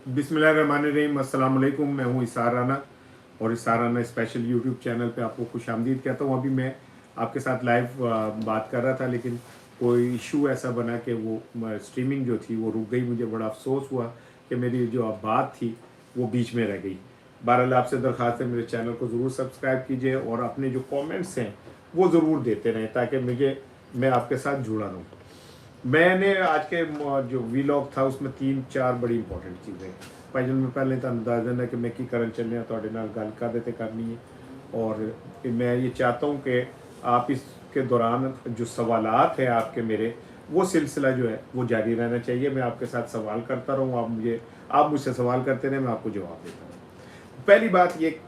बिस्मिल्लाहिर्रहमानिर्रहीम, अस्सलाम वालेकुम। मैं हूँ इसार राना और इसार राना स्पेशल यूट्यूब चैनल पे आपको खुश आमदीद कहता हूँ। अभी मैं आपके साथ लाइव बात कर रहा था, लेकिन कोई इशू ऐसा बना कि वो स्ट्रीमिंग जो थी वो रुक गई। मुझे बड़ा अफसोस हुआ कि मेरी जो बात थी वो बीच में रह गई। बहरहाल आपसे दरख्वास्त है, मेरे चैनल को ज़रूर सब्सक्राइब कीजिए और अपने जो कॉमेंट्स हैं वो ज़रूर देते रहें ताकि मैं आपके साथ जुड़ा रहूँ। मैंने आज के जो वीलॉग था उसमें 3-4 बड़ी इंपॉर्टेंट चीज़ें भाईजान मैं पहले तो अंदाज़ा है कि मैं की करन चलने ਤੁਹਾਡੇ ਨਾਲ ਗੱਲ ਕਰਦੇ ਤੇ करनी है। और मैं ये चाहता हूँ कि आप इसके दौरान जो सवालात हैं आपके मेरे वो सिलसिला जो है वो जारी रहना चाहिए। मैं आपके साथ सवाल करता रहूँ, आप मुझसे सवाल करते रहें, मैं आपको जवाब देता रहूँ। पहली बात ये,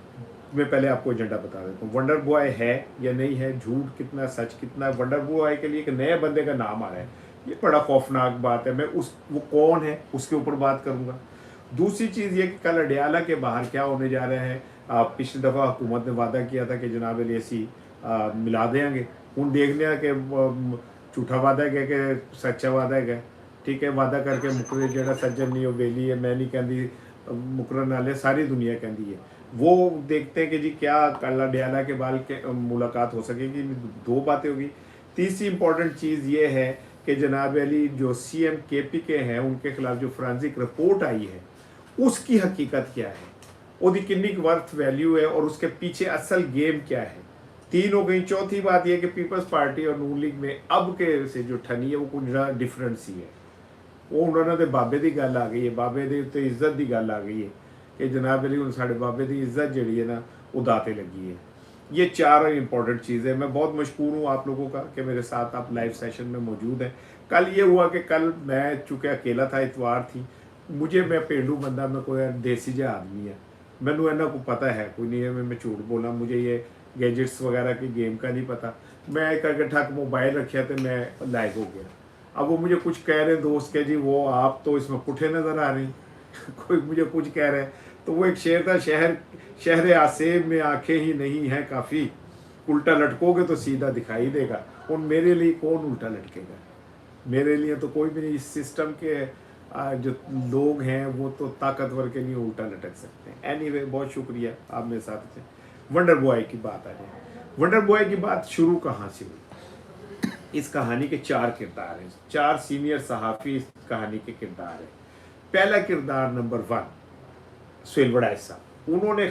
मैं पहले आपको एजेंडा बता देता हूँ। वंडर बॉय है या नहीं है, झूठ कितना सच कितना। वंडर बॉय के लिए एक नए बंदे का नाम आ रहा है, ये बड़ा खौफनाक बात है। मैं उस वो कौन है उसके ऊपर बात करूंगा। दूसरी चीज़ ये कि कल अडियाला के बाहर क्या होने जा रहे हैं। पिछली दफ़ा हुकूमत ने वादा किया था कि जनाब अली असी मिला देंगे। हूँ देखने कि झूठा वादा है कि सच्चा वादा है। ठीक है, वादा करके मुकरे जड़ा सज्जन नहीं हो बेली है। मैं नहीं कहती मुकरन वाले, सारी दुनिया कहती है। वो देखते हैं कि जी क्या कल अडियाला के बाल के मुलाकात हो सकेगी। दो बातें होगी। तीसरी इंपॉर्टेंट चीज़ ये है कि जनाब अली जो सीएम केपी के हैं उनके खिलाफ जो फोरेंसिक रिपोर्ट आई है उसकी हकीकत क्या है, उसकी कितनी वर्थ वैल्यू है और उसके पीछे असल गेम क्या है। तीन हो गई। चौथी बात यह कि पीपल्स पार्टी और नून लीग में अब के से जो ठनी है वो कुछ डिफरेंट सी है। वो उन्होंने तो बाबे की गल आ गई है, बाबे के उत्ते इज्जत की गल आ गई है कि जनाब अली हूँ साढ़े बाबे की इज्जत जी है ना वो दाते लगी है। ये चार इंपॉर्टेंट चीज़ें। मैं बहुत मशहूर हूँ आप लोगों का कि मेरे साथ आप लाइव सेशन में मौजूद हैं। कल ये हुआ कि कल मैं चूँकि अकेला था, इतवार थी, मैं पेंडू बंदा, मैं कोई देसी जहा आदमी है, मैनू इन्ना को पता है कोई नहीं है। मैं झूठ बोला, मुझे ये गैजेट्स वगैरह की गेम का नहीं पता। मैं एक करके ठक मोबाइल रखा तो मैं लाइव हो गया। अब वो मुझे कुछ कह रहे दोस्त के जी वो आप तो इसमें पुठे नज़र आ रहे हैं कोई मुझे कुछ कह रहे हैं। तो वो एक शेर था, शहर आसेब में आंखें ही नहीं है काफ़ी, उल्टा लटकोगे तो सीधा दिखाई देगा। और मेरे लिए कौन उल्टा लटकेगा, मेरे लिए तो कोई भी नहीं। इस सिस्टम के जो लोग हैं वो तो ताकतवर के लिए उल्टा लटक सकते हैं। एनीवे बहुत शुक्रिया आप मेरे साथ थे। वंडर बॉय की बात आ जाए। वंडर बॉय की बात शुरू कहाँ से हुई। इस कहानी के चार किरदार हैं, चार सीनियर सहाफ़ी इस कहानी के किरदार हैं। पहला किरदार नंबर 1 सुहेल वड़ैच साहब। उन्होंने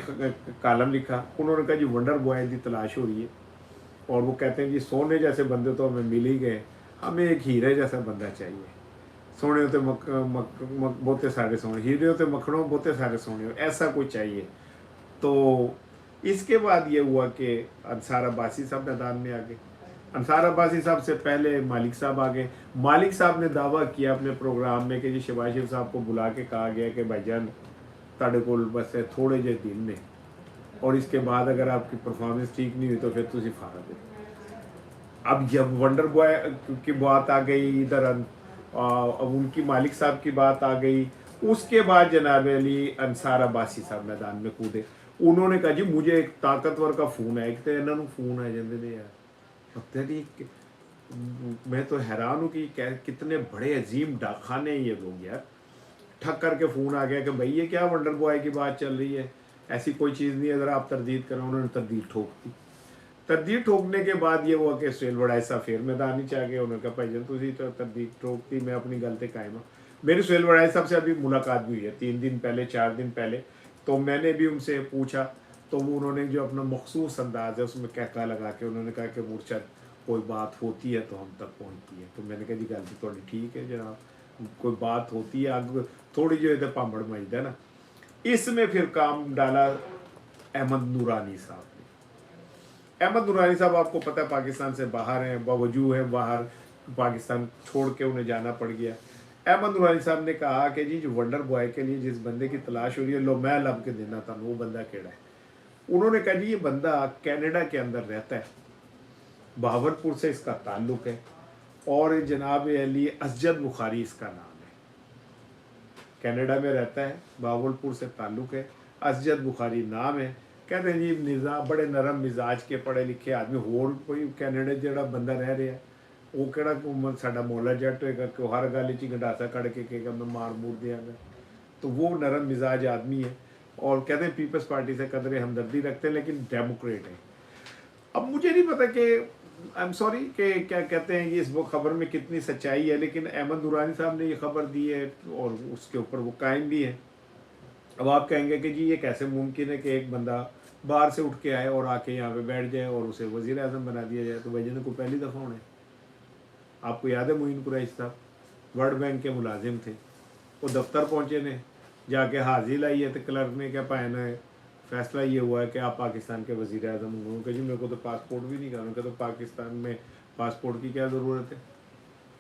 कालम लिखा, उन्होंने कहा जी वंडर बॉय की तलाश हो रही है और वो कहते हैं जी सोने जैसे बंदे तो हमें मिल ही गए, हमें एक हीरे जैसा बंदा चाहिए। सोने होते बहुते सारे सोने, हीरे होते मखनों बहुते सारे सोने, ऐसा कुछ चाहिए। तो इसके बाद ये हुआ कि अंसार अब्बासी साहब मैदान में आ गए। अंसार अब्बासी साहब से पहले मालिक साहब आ गए। मालिक साहब ने दावा किया अपने प्रोग्राम में कि जी शहबाज शरीफ साहब को बुला के कहा गया कि भाईजान तुहाडे कोल बस थोड़े जे दिन ने और इसके बाद अगर आपकी परफॉर्मेंस ठीक नहीं हुई तो फिर तुसी फारग हो। अब जब वंडर बॉय की बात आ गई इधर, अब उनकी मालिक साहब की बात आ गई, उसके बाद जनाब अली अंसार अब्बासी साहब मैदान में कूदे। उन्होंने कहा जी मुझे एक ताकतवर का फोन है। एक तो इन्होंने फोन आ जाते थे यार, पता नहीं मैं तो हैरान हूँ कि कितने बड़े अजीम डाकखाने ये लोग यार। ठक करके फ़ोन आ गया कि भाई ये क्या वंडर बॉय की बात चल रही है, ऐसी कोई चीज़ नहीं है, ज़रा आप तरदीद करें। उन्होंने तरदीद ठोक दी। तरदीद ठोकने के बाद ये हुआ कि सुहेल वड़ैचा फिर मैदान ही आ गया। उन्होंने कहा भाईजान तुझी तो तरदीद ठोकती, मैं अपनी गल ते कायम हूँ। मेरी सुहेल वड़ैचा साहब से अभी मुलाकात भी हुई है 3 दिन पहले 4 दिन पहले। तो मैंने भी उनसे पूछा तो वो उन्होंने जो अपना मखसूस अंदाज है उसमें कहका लगा के उन्होंने कहा कि मुर्शद कोई बात होती है तो हम तक पहुँचती है। तो मैंने कहा जी गल तो थोड़ी ठीक है जनाब, कोई बात होती है अग थोड़ी जो है पांबड़ मचदा ना। इसमें फिर काम डाला अहमद नूरानी साहब ने। अहमद नूरानी साहब आपको पता है पाकिस्तान से बाहर हैं, बावजूद है बाहर, पाकिस्तान छोड़ के उन्हें जाना पड़ गया। अहमद नूरानी साहब ने कहा कि जी जो वंडर बॉय के लिए जिस बंदे की तलाश हो रही है लो मैं लब के देना था, वो बंदा केड़ा है। उन्होंने कहा जी ये बंदा कनाडा के अंदर रहता है, बहावलपुर से इसका ताल्लुक है और जनाब अली असजद बुखारी इसका नाम है। कनाडा में रहता है, बहावलपुर से ताल्लुक़ है, असजद बुखारी नाम है। कहते हैं जी निज़ाम बड़े नरम मिजाज के पढ़े लिखे आदमी, होर कोई कनाडा जड़ा बंदा रह रहा है वो कहड़ा साडा मोला जट होएगा कि हर गल च गंडासा कड़ के कहेगा मैं मार मूर देंगा। तो वो नरम मिजाज आदमी है और कहते हैं पीपल्स पार्टी से कदर हमदर्दी रखते हैं, लेकिन डेमोक्रेट है। अब मुझे नहीं पता कि आई एम सॉरी कि क्या कहते हैं ये इस वो खबर में कितनी सच्चाई है, लेकिन अहमद दुरानी साहब ने ये खबर दी है और उसके ऊपर वो कायम भी है। अब आप कहेंगे कि जी ये कैसे मुमकिन है कि एक बंदा बाहर से उठ के आए और आके यहाँ पे बैठ जाए और उसे वजीर आजम बना दिया जाए? तो वजह को पहली दफ़ा होने, आपको याद है मोइन कुरैशी साहब वर्ल्ड बैंक के मुलाजिम थे, वो दफ्तर पहुँचे ने, जाके हाजिर लाई है तो क्लर्क ने क्या पाना है, फैसला ये हुआ है कि आप पाकिस्तान के वज़ीर आज़म। उन्होंने कहा जी मेरे को तो पासपोर्ट भी नहीं करना। तो पाकिस्तान में पासपोर्ट की क्या ज़रूरत है,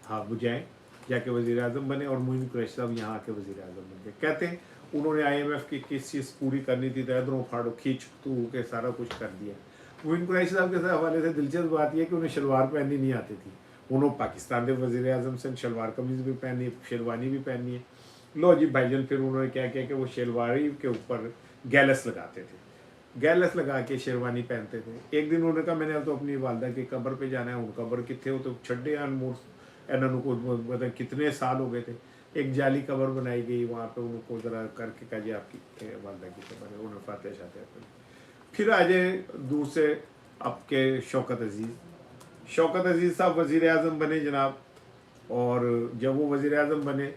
हाँ वो जाएँ जाके वज़ीर आज़म बने और मोइन कुरैशी साहब यहाँ आके वज़ीर आज़म बन गए। कहते हैं उन्होंने IMF की किस चीज़ पूरी करनी थी तो इधरों फाड़ो खींच तू के सारा कुछ कर दिया। मोइन कुरैशी साहब के हवाले से दिलचस्प बात यह कि उन्हें शलवार पहननी नहीं आती थी। उन्होंने पाकिस्तान के वज़ीर आज़म से शलवार कमीज़ भी पहनी, शेरवानी भी पहनी है। लो जी भाईजान, फिर उन्होंने क्या किया कि वो शेरवानी के ऊपर गैलस लगाते थे, गैलस लगा के शेरवानी पहनते थे। एक दिन उन्होंने कहा मैंने तो अपनी वालदा की कब्र पे जाना है, उन कब्र कितने हो तो छड्डे अनमोल इन्होंने को मतलब कितने साल हो गए थे। एक जाली कब्र बनाई गई वहाँ पे, उनको ज़रा करके कहा जी आपकी वालदा की कब्र है, उन्होंने फातिहा शातिहा पढ़ी। फिर आ जाए दूर से आपके शौकत अजीज़। शौकत अजीज़ साहब वज़ीर आज़म बने जनाब, और जब वो वज़ीर आज़म बने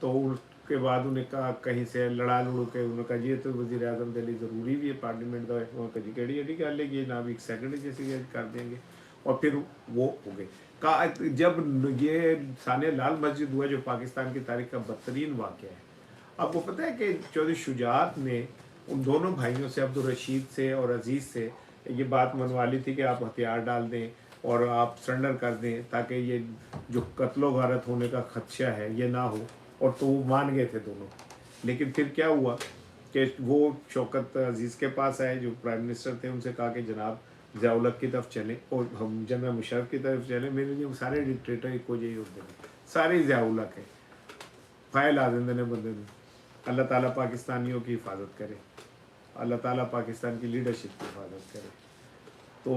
तो उसके बाद उन्हें कहा कहीं से लड़ा लड़ू के उन्होंने कहा जी तो वज़ीर आज़म के लिए ज़रूरी भी है पार्लियामेंट का। उन्होंने कहा जी केड़ी एडी गल है जनाब, एक सेकंड जैसे कर देंगे, और फिर वो हो गए। का जब ये सानिया लाल मस्जिद हुआ जो पाकिस्तान की तारीख का बदतरीन वाक़या है, आपको पता है कि चौधरी शुजात ने उन दोनों भाइयों से, अब्दुल रशीद से और अजीज़ से, ये बात मनवा ली थी कि आप हथियार डाल दें और आप सरेंडर कर दें ताकि ये जो कत्लो गारत होने का खदशा है ये ना हो, और तो वो मान गए थे दोनों। लेकिन फिर क्या हुआ कि वो शौकत अजीज़ के पास आए जो प्राइम मिनिस्टर थे, उनसे कहा कि जनाब ज़िया-उल-हक की तरफ चलें और हम जनरल मुशर्रफ की तरफ चलें। मेरे लिए सारे डिक्टेटर एक वजह होते हैं, सारे ज़िया-उल-हक है, फाइल आज़म ने बंदे ने। अल्लाह ताला पाकिस्तानियों की हिफाजत करे, अल्लाह ताला पाकिस्तान की लीडरशिप की हिफाजत करे। तो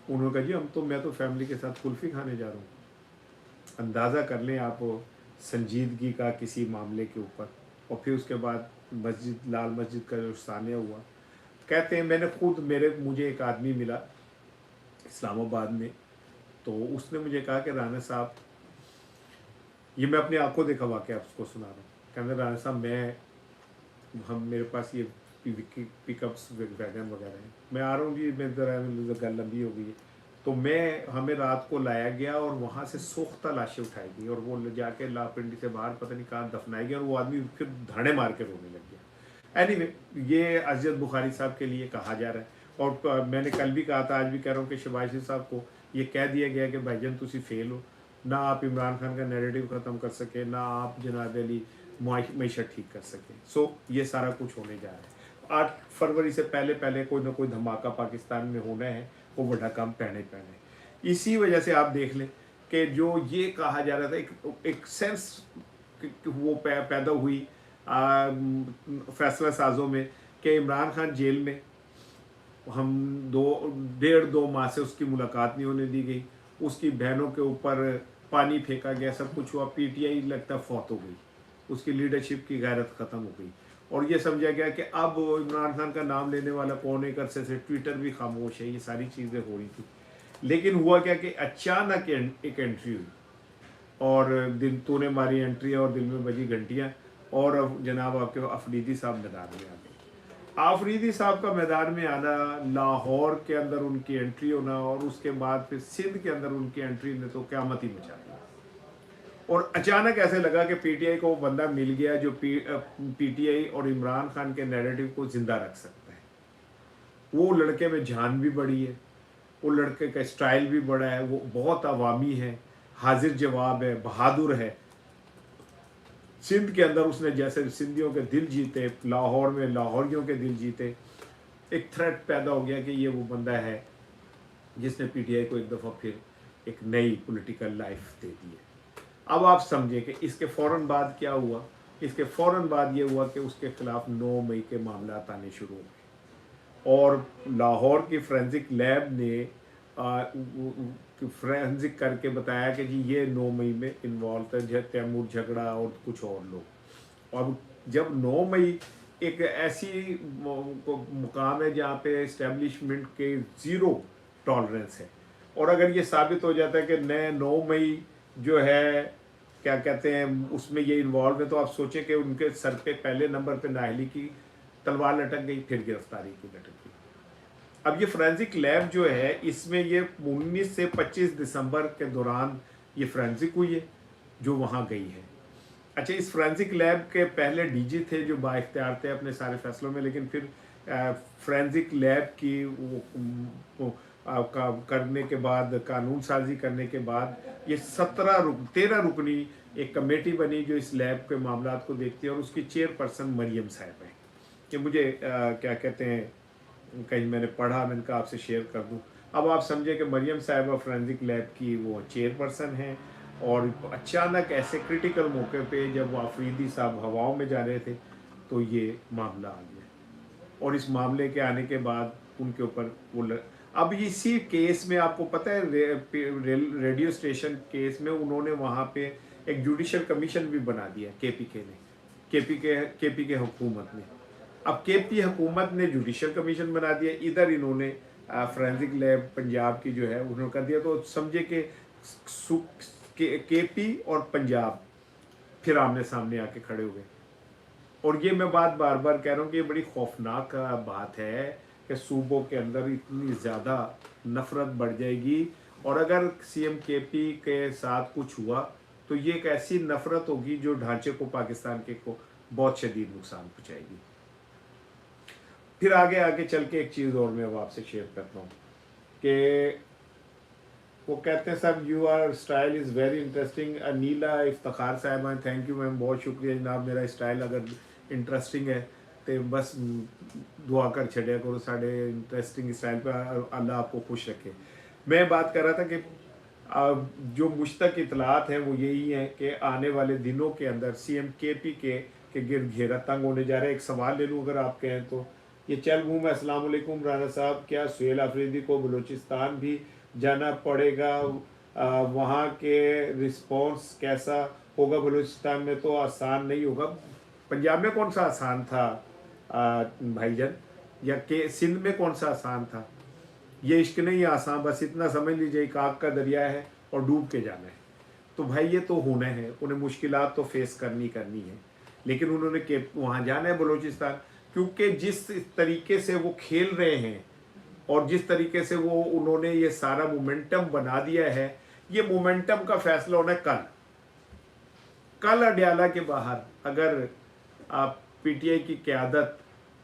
उन्होंने कहा जी हम तो, मैं तो फैमिली के साथ कुल्फ़ी खाने जा रहा हूँ। अंदाज़ा कर लें आप संजीदगी का किसी मामले के ऊपर। और फिर उसके बाद मस्जिद, लाल मस्जिद का जो सानिया हुआ, कहते हैं मैंने खुद मुझे एक आदमी मिला इस्लामाबाद में, तो उसने मुझे कहा कि राना साहब, ये मैं अपनी आंखों देखा वाक़या आपको सुना रहा हूँ। कहते राना साहब मेरे पास ये पिकअप्स वैगन वगैरह हैं, मैं आ रहा हूँ जी, मेरी ज़रा गल लंबी हो गई है। तो हमें रात को लाया गया और वहाँ से सोख्ता लाशें उठाई गई और वो ले जाके लापिंडी से बाहर पता नहीं कहाँ दफनाई गई, और वो आदमी फिर धाड़े मार के रोने लग गया। एनीवे, ये अज़ीज़ बुखारी साहब के लिए कहा जा रहा है, और मैंने कल भी कहा था, आज भी कह रहा हूँ कि शहबाज शरीफ साहब को ये कह दिया गया कि भाईजान तुसी फेल हो, ना आप इमरान खान का नैरेटिव ख़त्म कर सके, ना आप जनाब अली मीशत ठीक कर सके। सो ये सारा कुछ होने जा रहा है। 8 फरवरी से पहले पहले कोई ना कोई धमाका पाकिस्तान में होना है, वो बड़ा काम पहने। इसी वजह से आप देख लें कि जो ये कहा जा रहा था, एक सेंस वो पैदा हुई फैसला साजों में कि इमरान खान जेल में, हम 1.5-2 माह से उसकी मुलाकात नहीं होने दी गई, उसकी बहनों के ऊपर पानी फेंका गया, सब कुछ हुआ, PTI लगता फौत हो गई, उसकी लीडरशिप की गैरत ख़त्म हो गई, और ये समझा गया कि अब इमरान खान का नाम लेने वाला कौन, एक अरसे से ट्विटर भी खामोश है, ये सारी चीज़ें हो रही थी। लेकिन हुआ क्या कि अचानक एक एंट्री हुई, और दिल तूने मारी एंट्री और दिल में बजी घंटियाँ, और जनाब आपके अफरीदी साहब मैदान में आ गए। अफरीदी साहब का मैदान में आना, लाहौर के अंदर उनकी एंट्री होना, और उसके बाद फिर सिंध के अंदर उनकी एंट्री ने तो क़यामत ही मचा दी। और अचानक ऐसे लगा कि PTI को वो बंदा मिल गया जो PTI और इमरान खान के नैरेटिव को ज़िंदा रख सकता है। वो लड़के में जान भी बड़ी है, वो लड़के का स्टाइल भी बड़ा है, वो बहुत अवामी है, हाजिर जवाब है, बहादुर है। सिंध के अंदर उसने जैसे सिंधियों के दिल जीते, लाहौर में लाहौरियों के दिल जीते, एक थ्रेट पैदा हो गया कि ये वो बंदा है जिसने PTI को एक दफ़ा फिर एक नई पॉलिटिकल लाइफ दे दी है। अब आप समझे कि इसके फ़ौरन बाद क्या हुआ। इसके फ़ौरन बाद ये हुआ कि उसके ख़िलाफ़ 9 मई के मामला आने शुरू हो गए, और लाहौर की फोरेंसिक लैब ने फोरेंसिक करके बताया कि जी ये 9 मई में इन्वॉल्व थे, तैमूर झगड़ा और कुछ और लोग। अब जब 9 मई एक ऐसी मुकाम है जहाँ पे इस्टेब्लिशमेंट के ज़ीरो टॉलरेंस है, और अगर ये साबित हो जाता है कि नए 9 मई जो है क्या कहते हैं उसमें ये इन्वॉल्व है, तो आप सोचें कि उनके सर पे पहले नंबर पे नाहली की तलवार लटक गई, फिर गिरफ्तारी की लटक गई। अब ये फोरेंसिक लैब जो है इसमें ये 19 से 25 दिसंबर के दौरान ये फोरेंसिक हुई है जो वहाँ गई है। अच्छा, इस फोरेंसिक लैब के पहले डीजी थे जो बाइख्तियार थे अपने सारे फैसलों में, लेकिन फिर फोरेंसिक लैब की करने के बाद, कानून साजी करने के बाद, ये 13 रुकनी एक कमेटी बनी जो इस लैब के मामला को देखती है, और उसकी चेयरपर्सन मरियम साहब है। कि मुझे क्या कहते हैं, कहीं मैंने पढ़ा, मैंने कहा आपसे शेयर कर दूं। अब आप समझे कि मरियम साहिबा फोरेंसिक लैब की वो चेयरपर्सन हैं, और अचानक ऐसे क्रिटिकल मौके पे जब वो अफरीदी साहब हवाओं में जा रहे थे तो ये मामला आ गया, और इस मामले के आने के बाद उनके ऊपर अब इसी केस में आपको पता है रेडियो स्टेशन केस में उन्होंने वहाँ पे एक जुडिशल कमीशन भी बना दिया केपीके ने, केपीके हुकूमत ने। अब केपी हुकूमत ने जुडिशल कमीशन बना दिया, इधर इन्होंने फोरेंसिक लैब पंजाब की जो है उन्होंने कर दिया, तो समझे कि केपी और पंजाब फिर आमने सामने आके खड़े हुए। और ये मैं बात बार बार कह रहा हूँ कि ये बड़ी खौफनाक बात है कि सूबों के अंदर इतनी ज़्यादा नफरत बढ़ जाएगी, और अगर सीएम केपी के साथ कुछ हुआ तो ये एक ऐसी नफरत होगी जो ढांचे को, पाकिस्तान के को बहुत शदीद नुकसान पहुँचाएगी। फिर आगे आगे चल के एक चीज़ और मैं आपसे शेयर करता हूँ कि वो कहते हैं साहब you are style is very interesting. नीला इफ्तार साहब, थैंक यू मैम, बहुत शुक्रिया जनाब। मेरा स्टाइल अगर इंटरेस्टिंग है तो बस दुआ कर छड़िया करो साढ़े इंटरेस्टिंग स्टाइल पर, अल्लाह आपको खुश रखे। मैं बात कर रहा था कि जो मुश्तक इतलात हैं वो यही है कि आने वाले दिनों के अंदर सीएम केपी के गिर्द घेरा तंग होने जा रहा है। एक सवाल ले लूँ अगर आप कहें तो, ये चल घूम अस्सलाम वालेकुम राना साहब, क्या सुहेल अफरीदी को बलूचिस्तान भी जाना पड़ेगा? वहाँ के रिस्पॉन्स कैसा होगा? बलूचिस्तान में तो आसान नहीं होगा। पंजाब में कौन सा आसान था भाईजान, या के सिंध में कौन सा आसान था? ये इश्क नहीं आसान, बस इतना समझ लीजिए एक आग का दरिया है और डूब के जाना है। तो भाई ये तो होना है, उन्हें मुश्किलात तो फेस करनी है, लेकिन उन्होंने के वहाँ जाना है बलूचिस्तान, क्योंकि जिस तरीके से वो खेल रहे हैं और जिस तरीके से वो उन्होंने ये सारा मोमेंटम बना दिया है, ये मोमेंटम का फैसला होना है कल अडयाला के बाहर। अगर आप पीटीआई की क़यादत,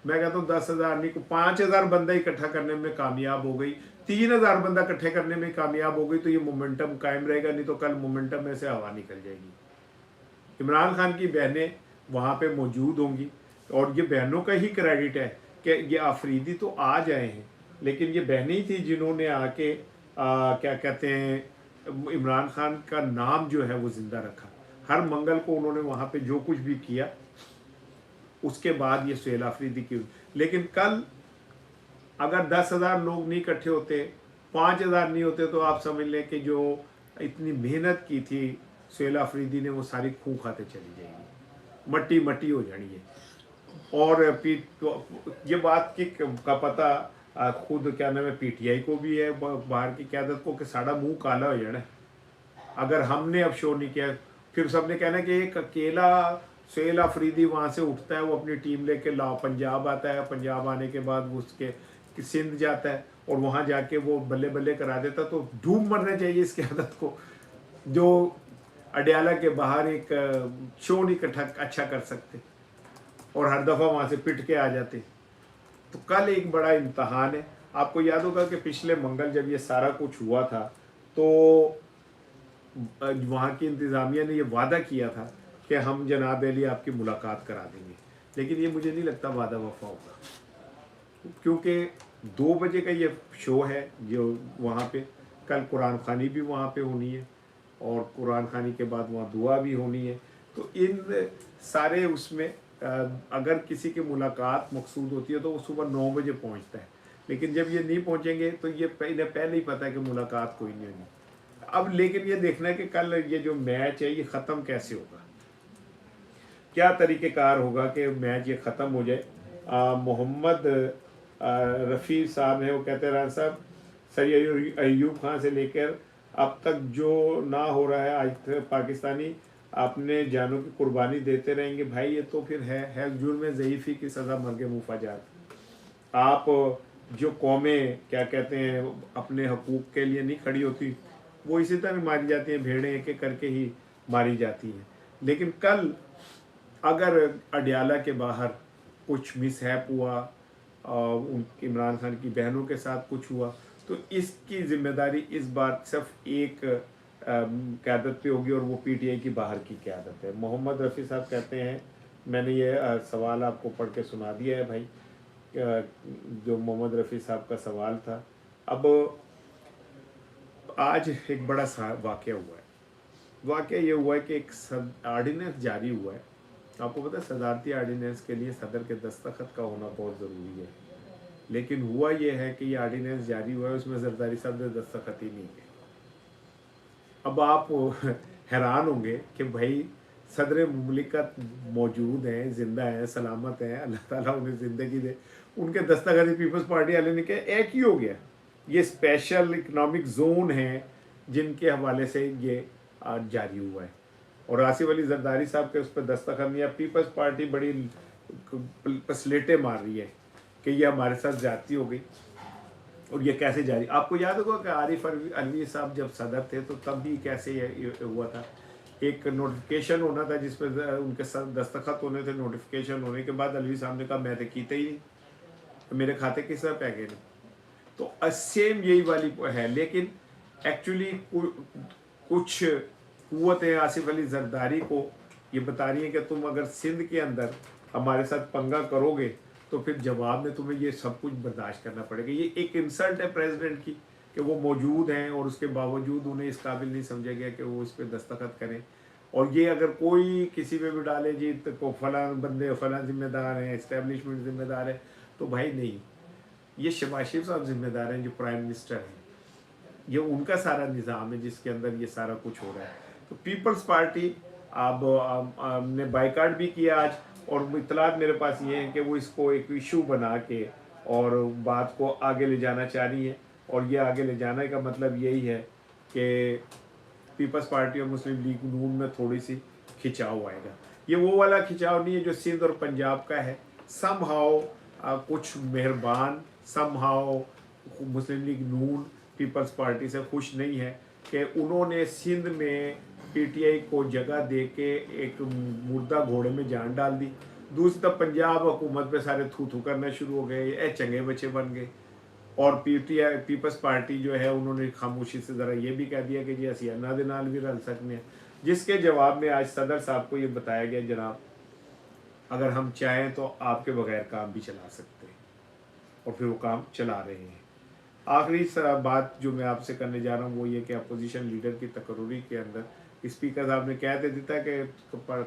मैं कहता हूँ 10,000 नहीं, 5,000 बंदा इकट्ठा करने में कामयाब हो गई, 3,000 बंदा इकट्ठे करने में कामयाब हो गई, तो ये मोमेंटम कायम रहेगा, नहीं तो कल मोमेंटम में से हवा निकल जाएगी। इमरान खान की बहनें वहाँ पे मौजूद होंगी, और ये बहनों का ही क्रेडिट है कि ये अफरीदी तो आ जाए हैं, लेकिन ये बहनें ही थी जिन्होंने आके क्या कहते हैं इमरान खान का नाम जो है वो जिंदा रखा। हर मंगल को उन्होंने वहाँ पे जो कुछ भी किया, उसके बाद ये सुहेल अफरीदी की। लेकिन कल अगर 10,000 लोग नहीं इकट्ठे होते, 5,000 नहीं होते, तो आप समझ लें कि जो इतनी मेहनत की थी सुहेल अफरीदी ने, वो सारी खूह खाते चली जाएगी, मट्टी मट्टी हो जानी है। और तो ये बात की का पता खुद क्या नाम है पीटीआई को भी है, बाहर की क़यादत को, कि साड़ा मुंह काला हो जाना है अगर हमने अब शो नहीं किया। फिर सबने कहना कि एक अकेला सुहेल अफरीदी वहाँ से उठता है, वो अपनी टीम लेके पंजाब आता है, पंजाब आने के बाद वो उसके सिंध जाता है और वहाँ जाके वो बल्ले बल्ले करा देता, तो डूब मरना चाहिए इस क़यादत को जो अडयाला के बाहर एक शो नहीं इकट्ठा अच्छा कर सकते और हर दफ़ा वहाँ से पिट के आ जाते। तो कल एक बड़ा इम्तहान है। आपको याद होगा कि पिछले मंगल जब ये सारा कुछ हुआ था तो वहाँ की इंतज़ामिया ने ये वादा किया था कि हम जनाब अली आपकी मुलाकात करा देंगे, लेकिन ये मुझे नहीं लगता वादा वफा होगा, क्योंकि 2 बजे का ये शो है जो वहाँ पे। कल कुरान खानी भी वहाँ पे होनी है, और कुरान खानी के बाद वहाँ दुआ भी होनी है। तो इन सारे उसमें अगर किसी की मुलाकात मकसूद होती है तो वो सुबह 9 बजे पहुँचता है, लेकिन जब ये नहीं पहुँचेंगे तो ये पहले ही पता है कि मुलाकात कोई नहीं होगी। अब लेकिन ये देखना है कि कल ये जो मैच है ये ख़त्म कैसे होगा। क्या तरीक़ेकार होगा कि मैच ये ख़त्म हो जाए। मोहम्मद रफ़ी साहब हैं, वो कहते हैं राना साहब सर अयूब खान से लेकर अब तक जो ना हो रहा है, आज तक पाकिस्तानी अपने जानों की कुर्बानी देते रहेंगे। भाई ये तो फिर है जुर्म ज़ईफ़ी की सज़ा मर्ग मुफाजात। आप जो कौमें क्या कहते हैं अपने हकूक़ के लिए नहीं खड़ी होती, वो इसी तरह मारी जाती हैं, भेड़ें एक एक करके ही मारी जाती हैं। लेकिन कल अगर अडियाला के बाहर कुछ मिसहैप हुआ उन इमरान खान की बहनों के साथ कुछ हुआ, तो इसकी जिम्मेदारी इस बार सिर्फ एक क़यादत पे होगी, और वो पीटीआई की बाहर की क़यादत है। मोहम्मद रफ़ी साहब कहते हैं, मैंने ये सवाल आपको पढ़ के सुना दिया है भाई, जो मोहम्मद रफ़ी साहब का सवाल था। अब आज एक बड़ा सा वाक़या हुआ है। वाक़या ये हुआ है कि एक आर्डिनेंस जारी हुआ है। आपको पता है सदारती आर्डिनेंस के लिए सदर के दस्तखत का होना बहुत ज़रूरी है, लेकिन हुआ ये है कि ये आर्डिनेंस जारी हुआ है, उसमें जरदारी साहब ने दस्तखत ही नहीं किए। अब आप हैरान होंगे कि भाई सदर मुमलिकत मौजूद हैं, ज़िंदा हैं, सलामत हैं, अल्लाह ताला उन्हें ज़िंदगी दे, उनके दस्तखत पीपल्स पार्टी वाले ने कहा एक ही हो गया। ये स्पेशल इकनॉमिक जोन हैं जिनके हवाले से ये जारी हुआ है, और आसिफ अली जरदारी साहब के उस पर दस्तखत नहीं है। पीपल्स पार्टी बड़ी पसलेटे मार रही है कि ये हमारे साथ ज्यादती हो गई, और ये कैसे जारी। आपको याद होगा कि आरिफ अलवी साहब जब सदर थे तो तब भी कैसे ये हुआ था, एक नोटिफिकेशन होना था जिस पर उनके दस्तखत होने थे। नोटिफिकेशन होने के बाद अलवी साहब ने कहा मैं तो कीते ही नहीं, तो मेरे खाते किस तरह पै गए नहीं। तो सेम यही वाली है, लेकिन एक्चुअली कुछ कुव्वतें आसिफ अली जरदारी को ये बता रही हैं कि तुम अगर सिंध के अंदर हमारे साथ पंगा करोगे तो फिर जवाब में तुम्हें ये सब कुछ बर्दाश्त करना पड़ेगा। ये एक इंसल्ट है प्रेसिडेंट की कि वो मौजूद हैं और उसके बावजूद उन्हें इस काबिल नहीं समझा गया कि वो इस पर दस्तखत करें। और ये अगर कोई किसी पे भी डाले जी तो फलां बंदे फलां जिम्मेदार हैं, इस्टेब्लिशमेंट जिम्मेदार है, तो भाई नहीं, ये शहबाज शरीफ साहब जिम्मेदार हैं जो प्राइम मिनिस्टर हैं। ये उनका सारा निज़ाम है जिसके अंदर ये सारा कुछ हो रहा है। तो पीपल्स पार्टी अब ने बाइकाट भी किया आज, और इतलात मेरे पास ये है कि वो इसको एक इशू बना के और बात को आगे ले जाना चाह रही है। और ये आगे ले जाने का मतलब यही है कि पीपल्स पार्टी और मुस्लिम लीग नून में थोड़ी सी खिंचाव आएगा। ये वो वाला खिंचाव नहीं है जो सिंध और पंजाब का है। समहाउ कुछ मेहरबान, समहाउ मुस्लिम लीग नून पीपल्स पार्टी से खुश नहीं है कि उन्होंने सिंध में पीटीआई को जगह दे के एक मुर्दा घोड़े में जान डाल दी। दूसरी तरफ पंजाब हुकूमत पे सारे थू थू करना शुरू हो गए, ए चंगे बच्चे बन गए। और पीटीआई पीपल्स पार्टी जो है उन्होंने खामोशी से ज़रा ये भी कह दिया कि जी असी अन्ना दे नाल भी रल सकते हैं, जिसके जवाब में आज सदर साहब को ये बताया गया जनाब अगर हम चाहें तो आपके बगैर काम भी चला सकते हैं, और फिर वो काम चला रहे हैं। आखिरी बात जो मैं आपसे करने जा रहा हूँ वो ये कि अपोजिशन लीडर की तकर्री के अंदर स्पीकर साहब ने कह दे देता कि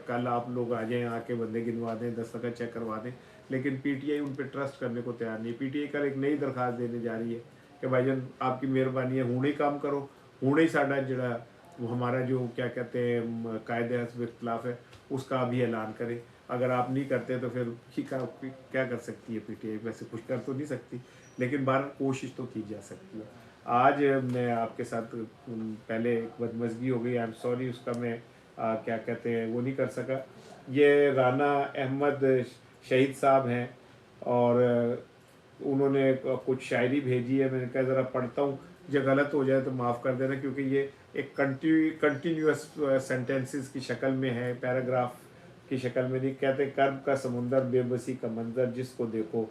कल आप लोग आ जाएं, आके बंदे गिनवा दें, दस्तखत चेक करवा दें, लेकिन पीटीआई उन पर ट्रस्ट करने को तैयार नहीं। पीटीआई कल एक नई दरख्वास्त देने जा रही है कि भाईजान आपकी मेहरबानी है, हुणे काम करो, हुणे साडा जड़ा वो हमारा जो क्या कहते हैं कायदे हस्ब इख्तलाफ है उसका भी ऐलान करें। अगर आप नहीं करते तो फिर क्या कर सकती है पीटीआई? वैसे कुछ कर तो नहीं सकती, लेकिन बार कोशिश तो की जा सकती है। आज मैं आपके साथ पहले बदमज़गी हो गई, आई एम सॉरी, उसका मैं क्या कहते हैं वो नहीं कर सका। ये राना अहमद शहीद साहब हैं और उन्होंने कुछ शायरी भेजी है, मैंने कहा ज़रा पढ़ता हूँ, जो गलत हो जाए तो माफ़ कर देना, क्योंकि ये एक कंटिन्यूस सेंटेंसेस की शक्ल में है, पैराग्राफ की शक्ल में नहीं। कहते कर्ब का समुंदर बेबसी का मंजर जिसको देखो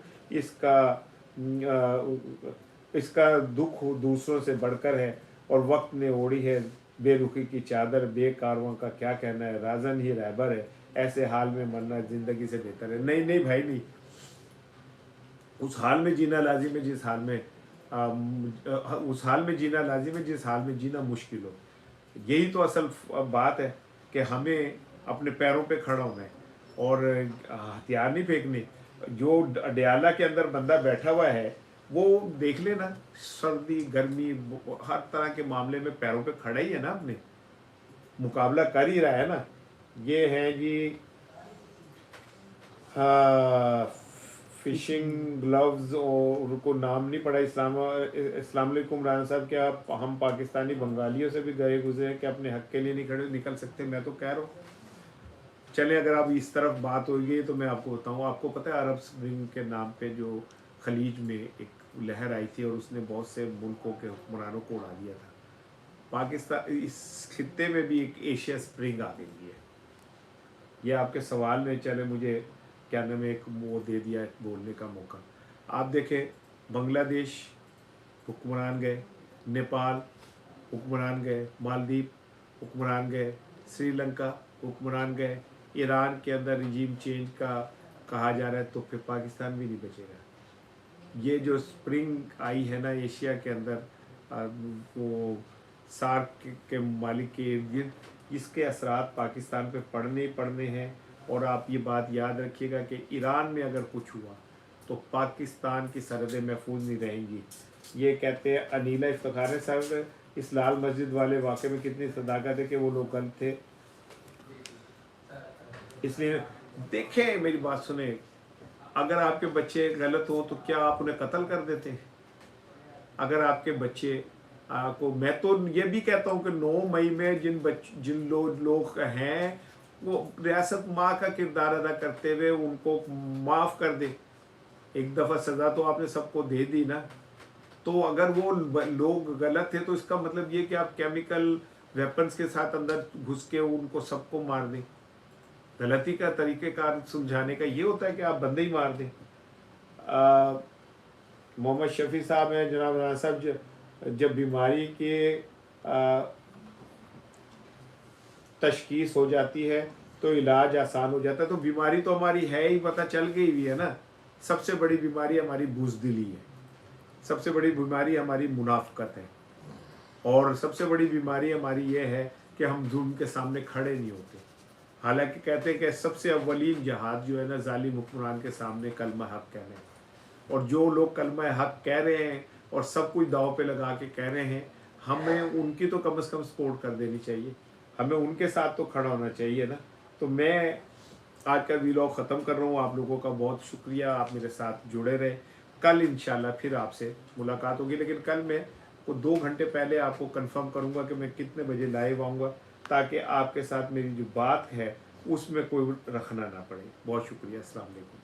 इसका दुख दूसरों से बढ़कर है, और वक्त ने ओढ़ी है बेरुखी की चादर, बेकारवां का क्या कहना है, राजन ही रहबर है, ऐसे हाल में मरना जिंदगी से बेहतर है। नहीं नहीं भाई नहीं, उस हाल में जीना लाजिम है जिस हाल में उस हाल में जीना लाजिम है जिस हाल में जीना मुश्किल हो। यही तो असल बात है कि हमें अपने पैरों पे खड़ा होना है और हथियार नहीं फेंकने। जो अडयाला के अंदर बंदा बैठा हुआ है वो देख लेना, सर्दी गर्मी हर तरह के मामले में पैरों पे खड़ा ही है ना, अपने मुकाबला कर ही रहा है ना। ये है जी हाँ, फिशिंग ग्लव्स और उनको नाम नहीं पड़ा। इस्लाम वालेकुम राना साहब, क्या हम पाकिस्तानी बंगालियों से भी गए गुजरे हैं कि अपने हक के लिए नहीं खड़े निकल सकते? मैं तो कह रहा हूँ चले, अगर आप इस तरफ बात हो गई तो मैं आपको बताऊँ, आपको पता है अरब स्प्रिंग के नाम पे जो खलीज में एक लहर आई थी और उसने बहुत से मुल्कों के हुक्मरानों को उड़ा दिया था। पाकिस्तान इस खित्ते में भी एक एशिया स्प्रिंग आ गई है। ये आपके सवाल में चले मुझे क्या नाम है एक वो दे दिया बोलने का मौका। आप देखें, बांग्लादेश हुक्मरान गए, नेपाल हुक्मरान गए, मालदीव हुक्मरान गए, श्रीलंका हुक्मरान गए, ईरान के अंदर रिजीम चेंज का कहा जा रहा है, तो फिर पाकिस्तान भी नहीं बचेगा। ये जो स्प्रिंग आई है ना एशिया के अंदर, वो सार्क के मालिक के इर्द गिर्द, इसके असरात पाकिस्तान पे पड़ने ही पड़ने हैं। और आप ये बात याद रखिएगा कि ईरान में अगर कुछ हुआ तो पाकिस्तान की सरहदें महफूज नहीं रहेंगी। ये कहते हैं अनीला इफ्तिखार साहब, इस लाल मस्जिद वाले वाक़े में कितनी सदाकत है कि वो लोग गलत थे। इसलिए देखें, मेरी बात सुने, अगर आपके बच्चे गलत हो तो क्या आप उन्हें कत्ल कर देते हैं? अगर आपके बच्चे को, मैं तो ये भी कहता हूँ कि 9 मई में जिन लोग हैं वो रियासत माँ का किरदार अदा करते हुए उनको माफ़ कर दे। एक दफ़ा सज़ा तो आपने सबको दे दी ना। तो अगर वो लोग गलत थे तो इसका मतलब ये कि आप केमिकल वेपन्स के साथ अंदर घुस के उनको सबको मार दें। गलती का तरीक़ेकार सुलझाने का ये होता है कि आप बंदे ही मार दें। मोहम्मद शफ़ी साहब हैं, जनाब राना साहब, जब बीमारी के तशखीस हो जाती है तो इलाज आसान हो जाता है। तो बीमारी तो हमारी है ही, पता चल गई भी है ना। सबसे बड़ी बीमारी हमारी बुज़दिली है, सबसे बड़ी बीमारी हमारी मुनाफ़क़त है, और सबसे बड़ी बीमारी हमारी ये है कि हम जुल्म के सामने खड़े नहीं होते। हालांकि कहते हैं कि सबसे अव्वलीन जहाद जो है ना जालिम हुक्मरान के सामने कलमा हक़ कहना है। और जो लोग कलमा हक़ कह रहे हैं और सब कुछ दाव पे लगा के कह रहे हैं, हमें उनकी तो कम से कम सपोर्ट कर देनी चाहिए, हमें उनके साथ तो खड़ा होना चाहिए ना। तो मैं आज का वीलॉग ख़त्म कर रहा हूँ। आप लोगों का बहुत शुक्रिया, आप मेरे साथ जुड़े रहे। कल इंशाल्लाह फिर आपसे मुलाकात होगी, लेकिन कल मैं को 2 घंटे पहले आपको कंफर्म करूँगा कि मैं कितने बजे लाइव आऊँगा, ताकि आपके साथ मेरी जो बात है उसमें कोई रखना ना पड़े। बहुत शुक्रिया, अस्सलाम वालेकुम।